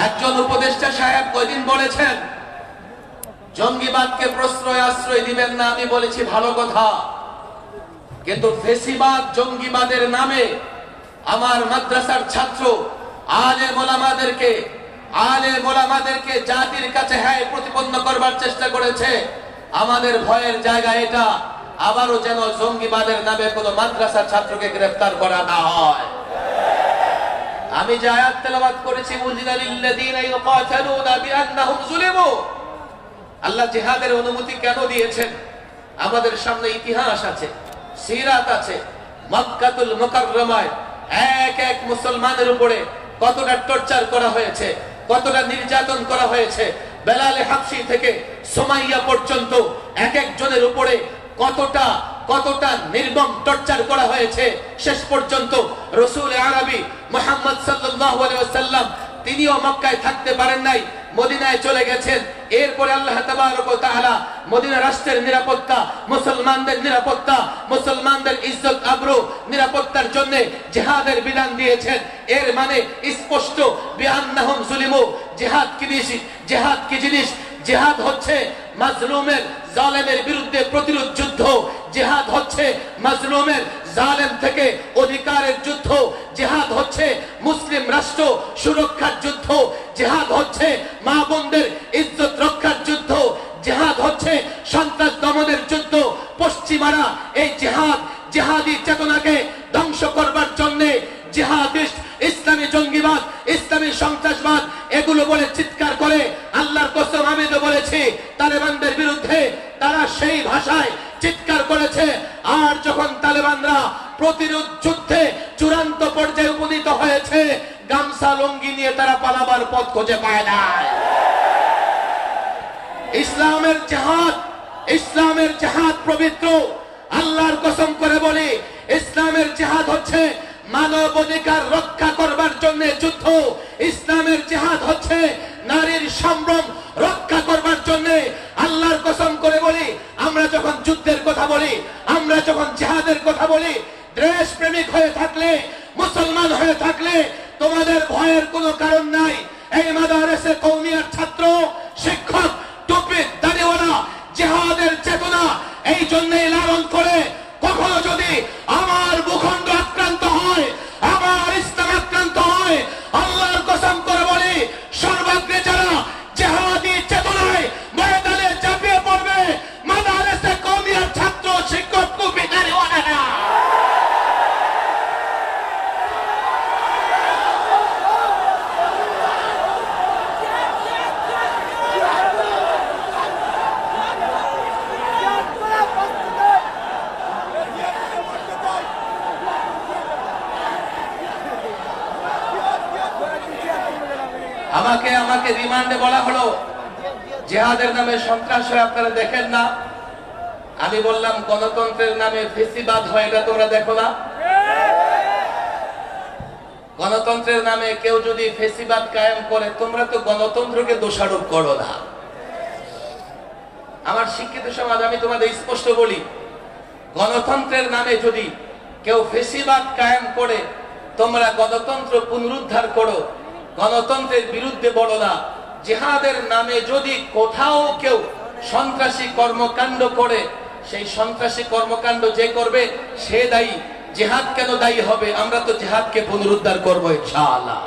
একজন উপদেষ্টা সাহেব কয়দিন বলেছেন, জঙ্গিবাদকে প্রশ্রয় আশ্রয় দিবেন না। আমি বলেছি ভালো কথা, কিন্তু ফেসিবাদ জঙ্গিবাদের নামে আমার মাদ্রাসার ছাত্র আলেম ওলামাদেরকে জাতির কাছে হ্যাঁ প্রতিপন্ন করবার চেষ্টা করেছে। আমাদের ভয়ের জায়গা এটা, আবারও যেন জঙ্গিবাদের নামে কোনো মাদ্রাসার ছাত্রকে গ্রেফতার করা না হয়। আমি যে আয়াত তেলাওয়াত করেছি, উযিনা লিল্লাযীনা ইউকাতালুনা বিআন্নাহুম যুলিমু, আল্লাহ জিহাদের অনুমতি কেন দিয়েছেন? আমাদের সামনে ইতিহাস আছে, সিরাত আছে। মক্কাতুল মুকাররমায় এক এক মুসলমানের উপরে কতটা টর্চার করা হয়েছে, কতটা নির্যাতন করা হয়েছে। বেলালে হাবশী থেকে সুমাইয়া পর্যন্ত এক একজনের উপরে কতটা নির্মম টর্চার করা হয়েছে। শেষ পর্যন্ত রাসূল আরবি মুহাম্মদ সাল্লাল্লাহু আলাইহি ওয়াসাল্লাম তিনিও মক্কায় থাকতে পারেন নাই, মদিনায় চলে গেছেন। এরপরে আল্লাহ তাবারক ওয়া তাআলা মদিনা রাষ্ট্রের নিরাপত্তা, মুসলমানদের নিরাপত্তা, মুসলমানদের ইজ্জত আবরু নিরাপত্তার জন্য জিহাদের বিধান দিয়েছেন। এর মানে স্পষ্ট, বিআন্নাহুম যুলিমু। জিহাদ কি জিনিস? জিহাদ হচ্ছে মাজলুমের জালেমের বিরুদ্ধে প্রতিরোধ যুদ্ধ। জিহাদ হচ্ছে মাজলুমের জালেম থেকে অধিকারের যুদ্ধ। জিহাদ হচ্ছে মুসলিম রাষ্ট্র সুরক্ষার যুদ্ধ। জিহাদ হচ্ছে মা বোনদের ইজ্জত রক্ষার যুদ্ধ। জিহাদ হচ্ছে সন্ত্রাস দমনের যুদ্ধ। পশ্চিমারা এই জিহাদি চেতনাকে ধ্বংস করবার জন্য জিহাদিস্ট, ইসলামী জঙ্গিবাদ, ইসলামী সন্ত্রাসবাদ এগুলো বলে চিৎকার করে। আল্লাহর কসম, আমি তো বলেছি তালেবানদের বিরুদ্ধে তারা সেই ভাষায় চিৎকার করেছে। আর যখন তালেবানরা প্রতিরোধ যুদ্ধে চূড়ান্ত পর্যায়ে উপনীত হয়েছে, গামছা লুঙ্গি নিয়ে তারা পালাবার পথ খুঁজে পায় না। ইসলামের জিহাদ পবিত্র। আল্লাহর কসম করে বলি, ইসলামের জিহাদ হচ্ছে মানব অধিকার রক্ষা করবার জন্য যুদ্ধ। ইসলামের জিহাদ হচ্ছে নারীর সম্ভ্রম রক্ষা করবার জন্য। আল্লাহর কসম করে বলি, আমরা যখন যুদ্ধের কথা বলি, আমরা যখন জিহাদের কথা বলি, দেশ প্রেমিক হয়ে থাকলে, মুসলমান হয়ে থাকলে তোমাদের ভয়ের কোনো কারণ নাই। এই মাদারেসে কওমিয়ার ছাত্র, শিক্ষক, টুপি দাড়িওয়ালা জিহাদের চেতনা এই জন্যই লালন করে। কখনো যদি আমার ভূখণ্ড আক্রান্ত হয়, আমার ইসলাম আক্রান্ত হয়, আল্লাহর কসম করে বলি, সর্বাগ্রে যারা জিহাদি চেতনায় ময়দানে ঝাঁপিয়ে পড়বে মাদারেসে কওমিয়ার ছাত্র, শিক্ষক, টুপি দাড়িওয়ালারা। আমাকে রিমান্ডে বলা হলো জিহাদের নামে সন্ত্রাস হয় আপনারা দেখেন না। আমি বললাম গণতন্ত্রের নামে ফেসিবাদ হয়, এটা তোমরা দেখো না? গণতন্ত্রের নামে কেউ যদি ফেসিবাদ কায়েম করে, তোমরা তো গণতন্ত্রকে দোষারোপ করো না। আমার শিক্ষিত সমাজ, আমি তোমাদের স্পষ্ট বলি, গণতন্ত্রের নামে যদি কেউ ফেসিবাদ কায়েম করে, তোমরা গণতন্ত্র পুনরুদ্ধার করো, গণতন্ত্রের বিরুদ্ধে বলো না। জিহাদের নামে যদি কোথাও কেউ সন্ত্রাসী কর্মকাণ্ড করে, সেই সন্ত্রাসী কর্মকাণ্ড যে করবে সে দায়ী। জিহাদ কেন দায়ী হবে? আমরা তো জিহাদকে পুনরুদ্ধার করবো ইনশাআল্লাহ।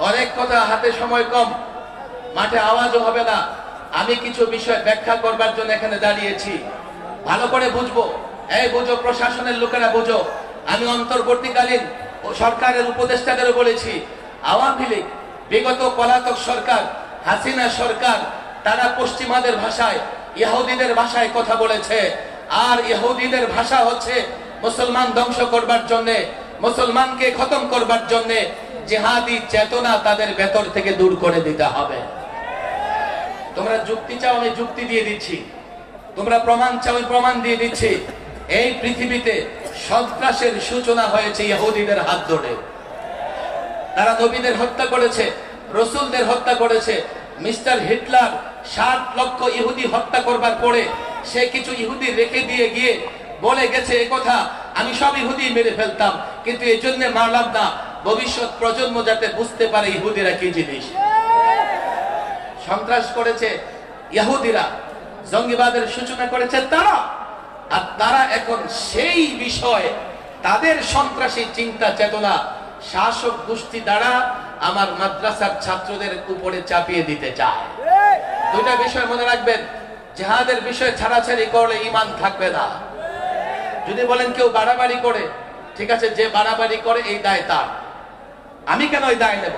অনেক কথা, হাতে সময় কম, মাঠে আওয়াজও হবে না। আমি কিছু বিষয় ব্যাখ্যা করবার জন্য এখানে দাঁড়িয়েছি। ভালো করে বুঝবো, এই বুঝো, প্রশাসনের লোকেরা বুঝো। আমি অন্তর্বর্তীকালীন সরকারের উপদেষ্টাদেরও বলেছি, আওয়ামী লীগ, বিগত পলাতক সরকার, হাসিনা সরকার, তারা পশ্চিমাদের ভাষায়, ইহুদিদের ভাষায় কথা বলেছে। আর ইহুদিদের ভাষা হচ্ছে মুসলমান ধ্বংস করবার জন্য, মুসলমানকে খতম করবার জন্য। জিহাদি চেতনা তাদের ভেতর থেকে দূর করে দিতে হবে। তোমরা যুক্তি চাও, আমি যুক্তি দিয়ে দিচ্ছি। তোমরা প্রমাণ চাও, আমি প্রমাণ দিয়ে দিচ্ছি। এই পৃথিবীতে সন্ত্রাসের সূচনা হয়েছে ইহুদিদের হাত ধরে। তারা নবীদের হত্যা করেছে, রাসূলদের হত্যা করেছে। মিস্টার হিটলার 60 লক্ষ ইহুদি হত্যা করবার পরে সে কিছু ইহুদি রেখে দিয়ে গিয়ে বলে গেছে, এ কথা আমি সব ইহুদি মেরে ফেলতাম, কিন্তু এই জন্য মারলাম না, ভবিষ্যৎ প্রজন্ম যাতে বুঝতে পারে ইহুদিরা কি জিনিস। সন্ত্রাস করেছে ইহুদিরা, জঙ্গিবাদের সূচনা করেছে তারা। আর তারা এখন সেই বিষয়ে তাদের সন্ত্রাসী চিন্তা চেতনা শাসক গোষ্ঠী দ্বারা আমার মাদ্রাসার ছাত্রদের উপরে চাপিয়ে দিতে চায়। দুইটা বিষয় মনে রাখবেন, জিহাদের বিষয়ে ছাড়াছাড়ি করলে ঈমান থাকবে না। যদি বলেন কেউ বাড়াবাড়ি করে, ঠিক আছে, যে বাড়াবাড়ি করে এই দায় তার, আমি কেন এই দায় নেব?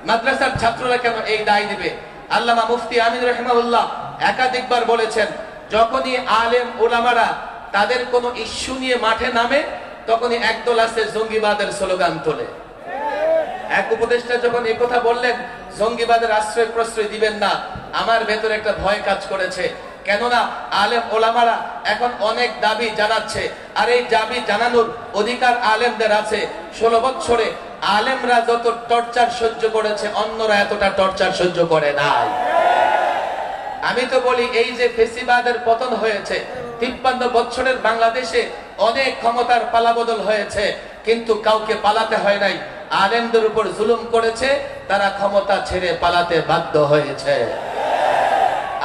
মাদ্রাসার ছাত্ররা কেন এই দায় নেবে? আল্লামা মুফতি আমিন রাহিমাহুল্লাহ একাধিকবার বলেছেন, যখনই আলেম ওলামারা তাদের কোনো ইস্যু নিয়ে মাঠে নামে তখনই একদল আছে জঙ্গিবাদের স্লোগান তোলে। এক উপদেষ্টা যখন এই কথা বললেন জঙ্গিবাদের আশ্রয় প্রশ্রয় দিবেন না, আমার ভেতরে একটা ভয় কাজ করেছে। কেননা আলেম ওলামারা এখন অনেক দাবি জানাচ্ছে, আর এই দাবি জানানোর অধিকার আলেমদের আছে। 16 বছরে আলেমরা যত টর্চার সহ্য করেছে অন্যরা এতটা টর্চার সহ্য করে নাই। আমি তো বলি, এই যে ফেসিবাদের পতন হয়েছে, 53 বছরের বাংলাদেশে অনেক ক্ষমতার পালাবদল হয়েছে, কিন্তু কাউকে পালাতে হয় নাই। আলেমদের উপর জুলুম করেছে, তারা ক্ষমতা ছেড়ে পালাতে বাধ্য হয়েছে।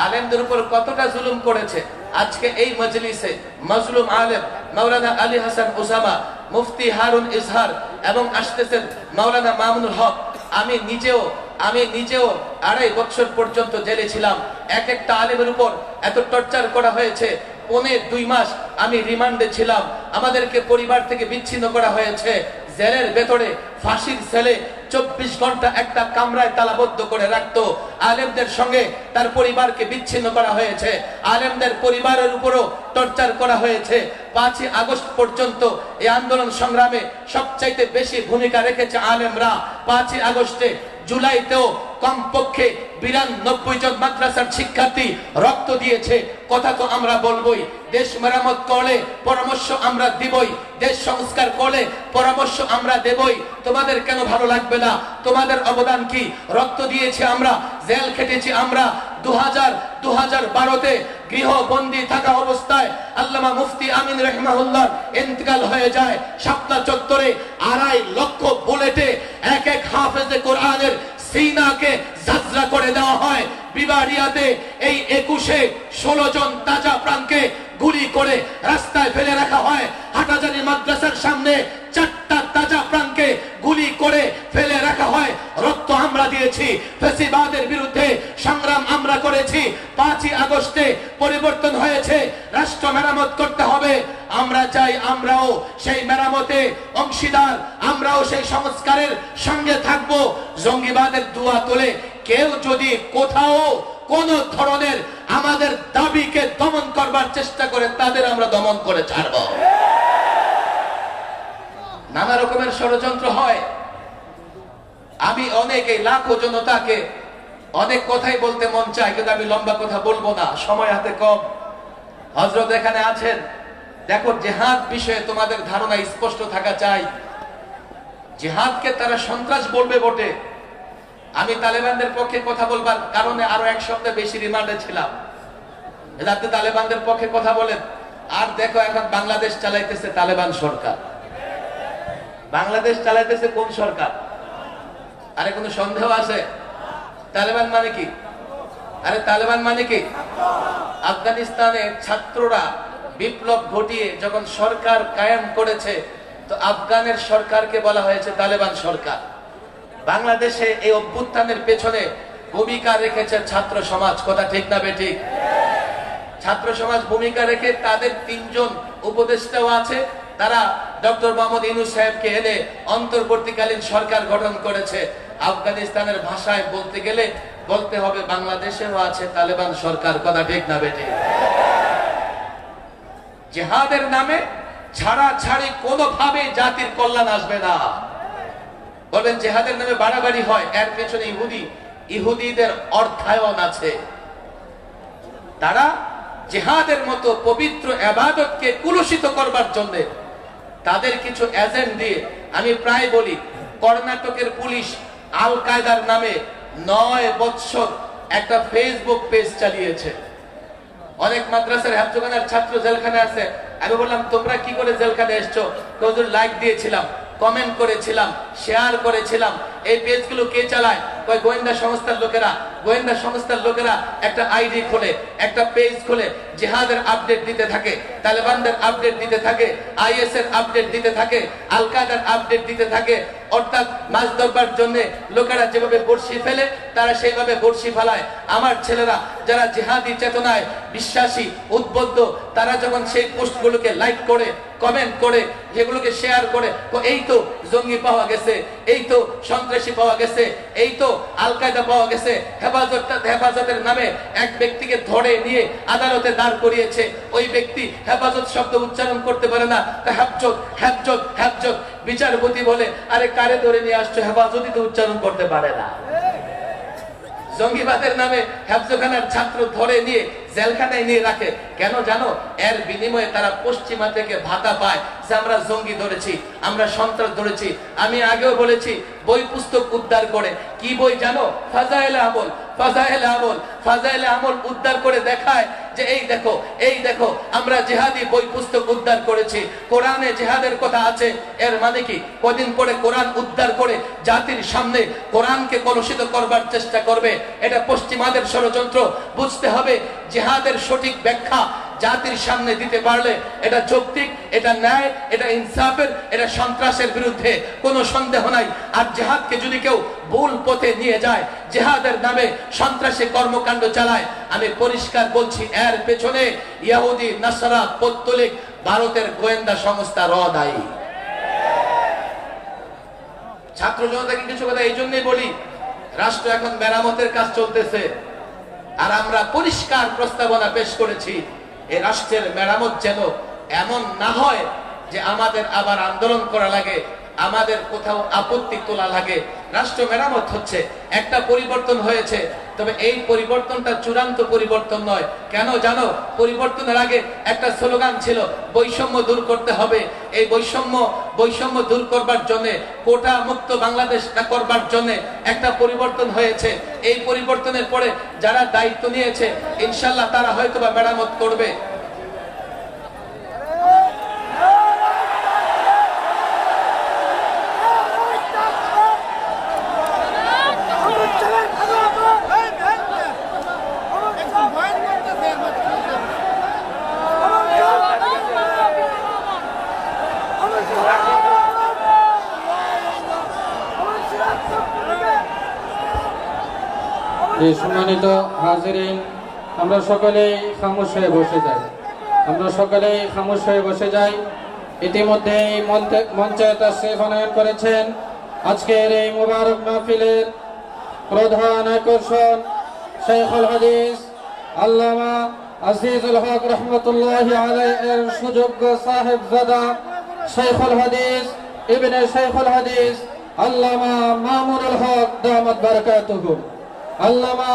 আলেমদের উপর কতটা জুলুম করেছে। আজকে এই মজলিসে মাজলুম আলেম মাওলানা আলী হাসান উসামা, মুফতি হারুন ইজহার এবং আসতেছেন মাওলানা মামুনুল হক। আমি নিজেও 2.5 বছর পর্যন্ত জেলে ছিলাম। এক একটা আলেমের উপর এত টর্চার করা হয়েছে। 2.5 মাস আমি রিমান্ডে ছিলাম। আমাদেরকে পরিবার থেকে বিচ্ছিন্ন করা হয়েছে। জেলের ভেতরে ফাঁসির সেলে 24 ঘন্টা একটা কামরায় তালাবদ্ধ করে রাখতো। আলেমদের সঙ্গে তার পরিবারকে বিচ্ছিন্ন করা হয়েছে। আলেমদের পরিবারের উপরও টর্চার করা হয়েছে। 5ই আগস্ট পর্যন্ত এই আন্দোলন সংগ্রামে সবচাইতে বেশি ভূমিকা রেখেছে আলেমরা। 5ই আগস্টে, জুলাইতেও কমপক্ষে 92 জন মাদ্রাসার শিক্ষার্থী রক্ত দিয়েছে। কথা তো আমরা বলবোই। দেশ মেরামত করলে পরামর্শ আমরা দিবই, দেশ সংস্কার করলে পরামর্শ আমরা দেবই। তোমাদের কেন ভালো লাগবে না? তোমাদের অবদান কি? রক্ত দিয়েছি আমরা, জেল খেটেছি আমরা। 2012-তে গৃহবন্দী থাকা অবস্থায় আল্লামা মুফতি আমিন রাহিমাহুল্লাহ ইন্তেকাল হয়ে যায়। শাপলা চত্বরে 2.5 লক্ষ বুলেটে এক এক হাফেজে কোরআনের সিনাকে জাজরা করে দেওয়া হয়। বিবাড়িয়াতে এই 21-এ 16 জন তাজা প্রাণকে গুলি করে রাস্তায় ফেলে রাখা হয়। হাটাজারি মাদ্রাসার সামনে 4টা তাজা প্রাণকে গুলি করে ফেলে রাখা হয়। রক্ত আমরা দিয়েছি, ফ্যাসিবাদের বিরুদ্ধে সংগ্রাম আমরা করেছি। 5ই আগস্টে পরিবর্তন হয়েছে, রাষ্ট্র মেরামত করতে হবে। আমরা চাই আমরাও সেই মেরামতে অংশীদার, আমরাও সেই সংস্কারের সঙ্গে থাকব। জঙ্গিবাদের দুয়া তোলে কেউ যদি কোথাও কোন ধরনের আমাদের দাবিকে দমন করবার চেষ্টা করে, তাদের আমরা দমন করে ছাড়ব। নানা রকমের ষড়যন্ত্র হয়। আমি এই লাখো জনতাকে অনেক কথাই বলতে মন চায়, কিন্তু আমি লম্বা কথা বলবো না, সময় হাতে কম। হযরত এখানে আছেন। দেখো, জিহাদ বিষয়ে তোমাদের ধারণা স্পষ্ট থাকা চাই। জিহাদকে তারা সন্ত্রাস বলবে বটে। আমি তালেবানদের পক্ষে কথা বলবার কারণে আরো 1 সপ্তাহ বেশি রিমান্ডে ছিলাম। আপনি তালেবানদের পক্ষে কথা বলেন, আর দেখো এখন বাংলাদেশ চালাইতেছে তালেবান সরকার। বাংলাদেশ চালাইতেছে কোন সরকার? আরে কোনো সন্দেহ আছে? তালেবান মানে কি? আরে তালেবান মানে কি? আফগানিস্তানের ছাত্ররা বিপ্লব ঘটিয়ে যখন সরকার কায়েম করেছে, তো আফগানের সরকারকে বলা হয়েছে তালেবান সরকার। বাংলাদেশে এই অভ্যুত্থানের পেছনে ভূমিকা রেখেছে ছাত্র সমাজ। কথা ঠিক না বেঠিক? ছাত্র সমাজ ভূমিকা রেখে তাদের 3 জন উপদেষ্টাও আছে। তারা ডক্টর মোহাম্মদ ইউনূস সাহেবকে এনে অন্তর্বর্তীকালীন সরকার গঠন করেছে। আফগানিস্তানের ভাষায় বলতে গেলে বলতে হবে বাংলাদেশেও আছে তালেবান সরকার। কথা ঠিক না বেঠিক? জিহাদের নামে ছাড়াছাড়ি কোনোভাবে জাতির কল্যাণ আসবে না। বলবেন জিহাদের নামে বাড়াবাড়ি হয়, এর পেছনে ইহুদিদের অর্থায়ন আছে। তারা জিহাদের মতো পবিত্র ইবাদতকে কুলুষিত করবার জন্য তাদের কিছু এজেন্ট দিয়ে, আমি প্রায় বলি, কর্ণাটকের পুলিশ আল কায়দার নামে 9 বছর একটা ফেসবুক পেজ চালিয়েছে। অনেক মাদ্রাসার হেফজখানার ছাত্র জেলখানে আছে। আমি বললাম, তোমরা কি করে জেলখানে এসছো? হুজুর, লাইক দিয়েছিলাম, কমেন্ট করেছিলাম, শেয়ার করেছিলাম, এই পেজগুলো কে চালায়? কয় গোয়েন্দা সংস্থার লোকেরা। গোয়েন্দা সংস্থার লোকেরা একটা আইডি খোলে, একটা পেজ খোলে, জিহাদের আপডেট দিতে থাকে, তালেবানদের আপডেট দিতে থাকে, আইএস এর আপডেট দিতে থাকে, আল কায়দার আপডেট দিতে থাকে। অর্থাৎ মাছ ধরবার জন্য লোকেরা যেভাবে বড়শি ফেলে তারা সেইভাবে বড়শি ফেলায়। আমার ছেলেরা যারা জিহাদি চেতনায় বিশ্বাসী, উদ্বুদ্ধ, তারা যখন সেই পোস্টগুলোকে লাইক করে, কমেন্ট করে, যেগুলোকে শেয়ার করে, তো এই তো জঙ্গি পাওয়া গেছে, এই তো সন্ত্রাসী পাওয়া গেছে, এই তো আল কায়দা পাওয়া গেছে, হেফাজতের নামে এক ব্যক্তিকে ধরে নিয়ে আদালতে দাঁড় করিয়েছে। ওই ব্যক্তি হেফাজত শব্দ উচ্চারণ করতে পারে না, হেফজত হেফজত হেফজত। বিচারপতি বলে, আরে কারে ধরে নিয়ে আসছো? হেফাজতই তো উচ্চারণ করতে পারে না। জঙ্গিবাদের নামে হেফজখানার ছাত্র ধরে নিয়ে জেলখানায় নিয়ে রাখে। কেন জানো? এর বিনিময়ে তারা পশ্চিমা থেকে ভাতা পায় যে আমরা জঙ্গি ধরেছি, আমরা সন্ত্রাস ধরেছি। আমি আগেও বলেছি, বই পুস্তক উদ্ধার করে। কি বই জানো? ফাজাইলে আমল। ফাজাইলে আমল, ফাজাইলে আমল উদ্ধার করে দেখায় যে এই দেখো, এই দেখো, আমরা জিহাদি বই পুস্তক উদ্ধার করেছি, কোরআনে জিহাদের কথা আছে। এর মানে কি? কদিন পরে কোরআন উদ্ধার করে জাতির সামনে কোরআনকে কলুষিত করবার চেষ্টা করবে। এটা পশ্চিমাদের ষড়যন্ত্র। বুঝতে হবে, জিহাদের সঠিক ব্যাখ্যা জাতির সামনে দিতে পারলে এটা যৌক্তিক, এটা ন্যায়, এটা ইনসাফের, এটা সন্ত্রাসের বিরুদ্ধে কোনো সন্দেহ নাই। আর জিহাদকে যদি কেউ ভুল পথে নিয়ে যায়, জিহাদের নামে সন্ত্রাসী কর্মকাণ্ড চালায়, আমি পরিষ্কার বলছি, এর পেছনে ইহুদি, নাসারা, পৌত্তলিক, ভারতের গোয়েন্দা সংস্থা দায়ী। ছাত্র জনতাকে কিছু কথা এই জন্যই বলি, রাষ্ট্র এখন মেরামতের কাজ চলতেছে, আর আমরা পরিষ্কার প্রস্তাবনা পেশ করেছি, এই রাষ্ট্রের মেরামত যেন এমন না হয় যে আমাদের আবার আন্দোলন করা লাগে, আমাদের কোথাও আপত্তি তোলা লাগে। রাষ্ট্র মেরামত হচ্ছে, একটা পরিবর্তন হয়েছে, তবে এই পরিবর্তনটা চূড়ান্ত পরিবর্তন নয়। কেন জানো? পরিবর্তনের আগে একটা স্লোগান ছিল, বৈষম্য দূর করতে হবে। এই বৈষম্য দূর করবার জন্য, কোটা মুক্ত বাংলাদেশ করবার জন্য একটা পরিবর্তন হয়েছে। এই পরিবর্তনের পরে যারা দায়িত্ব নিয়েছে, ইনশাল্লাহ তারা হয়তোবা মেরামত করবে। সম্মানিত হাজিরিন, আমরা সকলেই খামোশ হয়ে বসে যাই। আমরা সকলেই খামোশ হয়ে বসে যাই। ইতিমধ্যে এই মঞ্চে তাশরীফ আনয়ন করেছেন আজকের এই মুবারক মাহফিলের প্রধান আকর্ষণ শাইখুল হাদিস আল্লামা আজিজুল হক রহমতুল্লাহি আলাইহির সুযোগ্য সাহেবজাদা শাইখুল হাদিস ইবনে শাইখুল হাদিস আল্লামা মামুনুল হক দামাত বারাকাতুহু। আল্লামা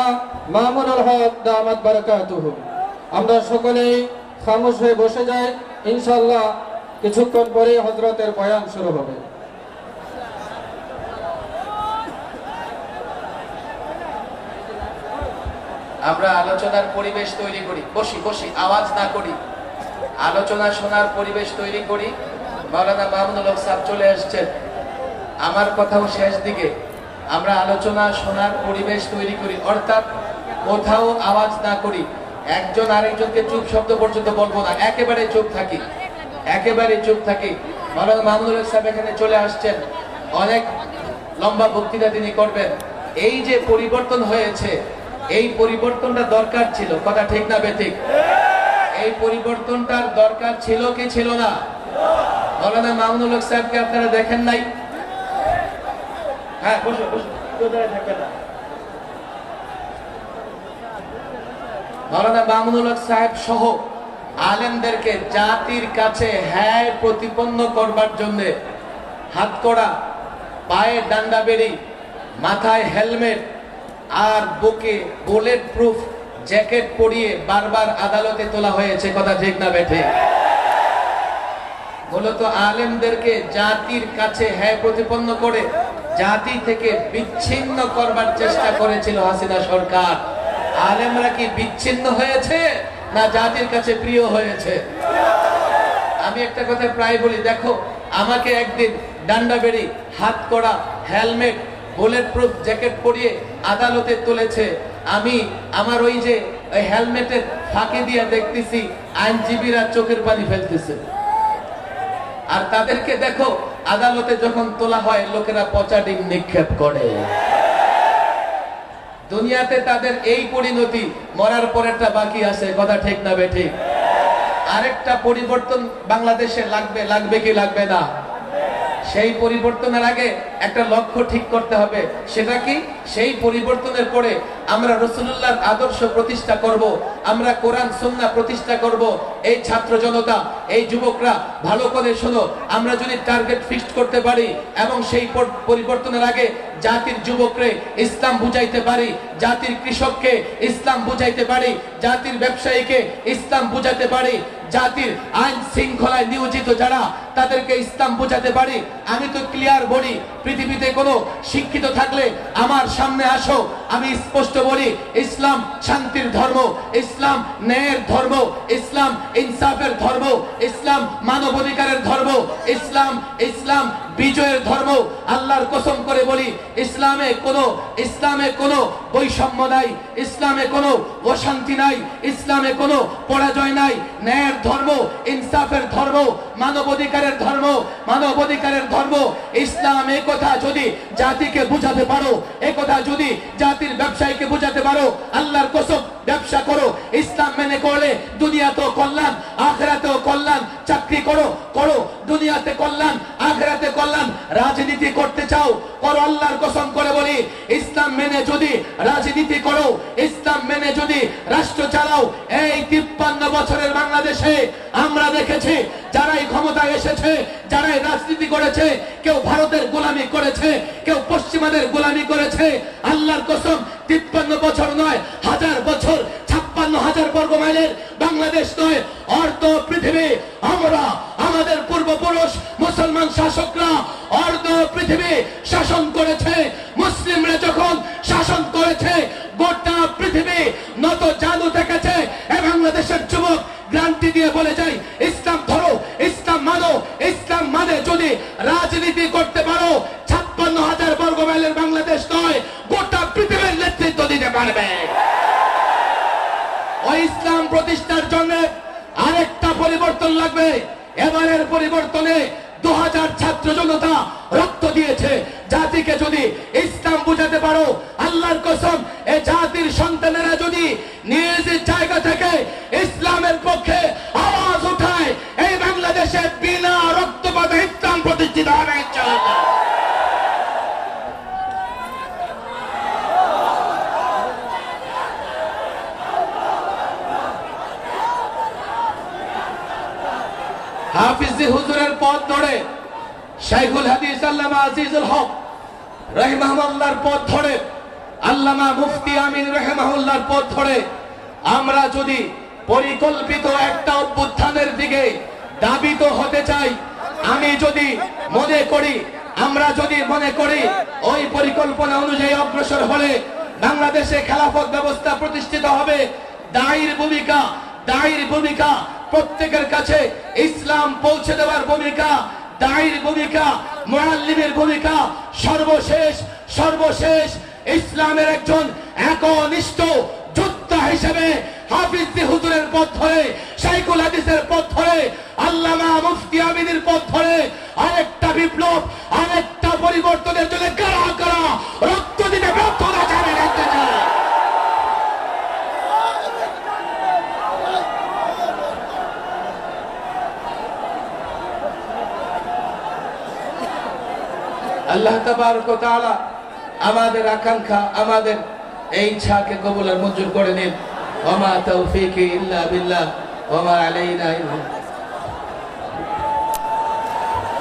মামুনুল হক দামাত বারাকাতুহু। আমরা সকলেই খামোশ হয়ে বসে যাই। ইনশাআল্লাহ কিছুক্ষণ পরে হযরতের বয়ান শুরু হবে। আমরা আলোচনার পরিবেশ তৈরি করি, বসি আওয়াজ না করি, আলোচনা শোনার পরিবেশ তৈরি করি। মাওলানা মামুনুল হক সাহেব চলে আসছেন, আমার কথাও শেষ দিকে। আমরা আলোচনা শোনার পরিবেশ তৈরি করি, অর্থাৎ কোথাও আওয়াজ না করি, একজন আরেকজনকে চুপ শব্দ পর্যন্ত বলবো না, একেবারে চুপ থাকি, একেবারে চুপ থাকি। মাওলানা মামুনুল হক সাহেব এখানে চলে আসছেন, অনেক লম্বা বক্তৃতা তিনি করবেন। এই যে পরিবর্তন হয়েছে, এই পরিবর্তনটা দরকার ছিল, কথা ঠিক না বেঠিক? এই পরিবর্তনটার দরকার ছিল কি ছিল না? মাওলানা মামুনুল হক সাহেবকে আপনারা দেখেন নাই? হ্যাঁ, বসো বসো, থাকবে না। মাওলানা মামুনুল হক সাহেব সহ আলেমদেরকে জাতির কাছে হ্যাঁ প্রতিপন্ন করবার জন্য হাতকড়া, পায়ে ডান্ডা বেড়ি, মাথায় হেলমেট আর বুকে বুলেট প্রুফ জ্যাকেট পরিয়ে বারবার আদালতে তোলা হয়েছে, কথা ঠিক না বেঠিক? মূলত আলেমদেরকে জাতির কাছে হ্যাঁ প্রতিপন্ন করে জাতি থেকে বিচ্ছিন্ন করবার চেষ্টা করেছিল হাসিনা সরকার। আলেমরা কি বিচ্ছিন্ন হয়েছে না জাতির কাছে প্রিয় হয়েছে? আমি একটা কথা প্রায় বলি, দেখো আমাকে একদিন ডান্ডা বেড়ি, হাত কড়া, হেলমেট, বুলেট প্রুফ জ্যাকেট পরিয়ে আদালতে তুলেছে। আমি আমার ওই যে হেলমেটের ফাঁকি দিয়ে দেখতেছি আইনজীবীরা চোখের পানি ফেলতেছে। আর তাদেরকে দেখো আদালতে যখন তোলা হয় লোকেরা পচা ডিম নিক্ষেপ করে। দুনিয়াতে তাদের এই পরিণতি, মরার পরেরটা বাকি আছে, কথা ঠিক না বেঠিক? আরেকটা পরিবর্তন বাংলাদেশে লাগবে, লাগবে কি লাগবে না? সেই পরিবর্তনের আগে একটা লক্ষ্য ঠিক করতে হবে। সেটা কি? সেই পরিবর্তনের পরে আমরা রাসূলুল্লাহর আদর্শ প্রতিষ্ঠা করব, আমরা কোরআন সুন্নাহ প্রতিষ্ঠা করব। এই ছাত্র জনতা, এই যুবকরা ভালো করে শোনো, আমরা যদি টার্গেট ফিক্সড করতে পারি এবং সেই পরিবর্তনের আগে জাতির যুবকরে ইসলাম বুঝাইতে পারি, জাতির কৃষককে ইসলাম বুঝাইতে পারি, জাতির ব্যবসায়ীকে ইসলাম বুঝাতে পারি, জাতির আইন শৃঙ্খলায় নিয়োজিত যারা তাদেরকে ইসলাম বুঝাতে পারি। আমি তো ক্লিয়ার বলি, পৃথিবীতে কোনো শিক্ষিত থাকলে আমার সামনে আসো, আমি স্পষ্ট বলি, ইসলাম শান্তির ধর্ম, ইসলাম ন্যায়ের ধর্ম, ইসলাম ইনসাফের ধর্ম, ইসলাম মানবাধিকারের ধর্ম, ইসলাম ইসলাম বিজয়ের ধর্ম। আল্লাহর কসম করে বলি, ইসলামে কোনো বৈষম্য নাই, ইসলামে কোনো অশান্তি নাই, ইসলামে কোনো পরাজয় নাই। ন্যায়ের ধর্ম, ইনসাফের ধর্ম, মানবাধিকারের ধর্ম, মানবাধিকারের ধর্ম। ইসলাম এই কথা যদি জাতিকে বুঝাতে পারো, এই কথা যদি জাতির ব্যবসায়ীকে বুঝাতে পারো, আল্লাহর কসম ব্যবসা করো, ইসলাম মেনে করলে দুনিয়াতেও কল্যাণ, আখিরাতেও কল্যাণ। চাকরি করো, দুনিয়াতে কল্যাণ, আখিরাতে কল্যাণ। রাজনীতি করতে চাও, করো। আল্লাহর কসম করে বলি, ইসলাম মেনে যদি রাজনীতি করো, ইসলাম মেনে যদি রাষ্ট্র চালাও, এই 53 বছরের বাংলাদেশে আমরা দেখেছি যারাই ক্ষমতায় এসেছে, যারাই রাজনীতি করেছে, কেউ ভারতের গোলামি করেছে, কেউ পশ্চিমাদের গোলামি করেছে। আল্লাহর কসম 53 বছর নয়, 1000 বছর, 56,000 বর্গ মাইলের বাংলাদেশ নয়, অর্ধ পৃথিবী আমরা, আমাদের পূর্বপুরুষ মুসলমান শাসকরা অর্ধ পৃথিবী শাসন করেছে। মুসলিমরা যখন শাসন করেছে, গোটা পৃথিবী নত জাদু দেখেছে। এই বাংলাদেশের যুবক গ্যারান্টি দিয়ে বলে যায়, ইসলাম ধরো, ইসলাম মানো, ইসলাম মানে যদি রাজনীতি করতে পারো, 56,000 বর্গ মাইলের বাংলাদেশ নয়, গোটা পৃথিবীর নেতৃত্ব দিতে পারবে। ওই ইসলাম প্রতিষ্ঠার জন্য আরেকটা পরিবর্তন লাগবে। এবারের পরিবর্তনে 2000 ছাত্র জনতা রক্ত দিয়েছে। জাতিকে যদি ইসলাম বুঝাতে পারো, আল্লাহর কসম, এই জাতির সন্তানেরা যদি নিজ জায়গা থেকে ইসলামের পক্ষে আওয়াজ উঠায়, এই বাংলাদেশে বিনা রক্তপাতে ইসলাম প্রতিষ্ঠিত হবে ইনশাআল্লাহ। হাফিজি হুজুরের পথ ধরে, শাইখুল হাদিস আল্লামা আজিজুল হক রাহিমাহুল্লাহর পথ ধরে, আল্লামা মুফতি আমিন রাহিমাহুল্লাহর পথ ধরে আমরা যদি পরিকল্পিত একটা অভ্যুত্থানের দিকে দাবিত হতে চাই, আমি যদি মনে করি, আমরা যদি মনে করি ওই পরিকল্পনা অনুযায়ী অগ্রসর হলে বাংলাদেশে খেলাফত ব্যবস্থা প্রতিষ্ঠিত হবে, দায়ীর ভূমিকা, প্রত্যেকের কাছে ইসলাম পৌঁছে দেওয়ার ভূমিকা, দায়ীর ভূমিকা, মুআল্লিমের ভূমিকা, সর্বশেষ ইসলামের একজন একনিষ্ঠ যোদ্ধা হিসেবে হাফিজি হুজুরের পথ ধরে, শাইখুল হাদিসের পথ ধরে, আল্লামা মুফতি আমিনের পথ ধরে আরেকটা বিপ্লব, আরেকটা পরিবর্তনের জন্য কারা রক্ত দিতে ব্যর্থতা জানাই রাখতে চায়। আল্লাহ তাবারক ওয়া তাআলা আমাদের আকাঙ্ক্ষা, আমাদের এই ইচ্ছাকে কবুল আর মঞ্জুর করে নিন। ওয়া মা তাওফীকি ইল্লা বিল্লাহ ওয়া মা আলাইনা ইল্লা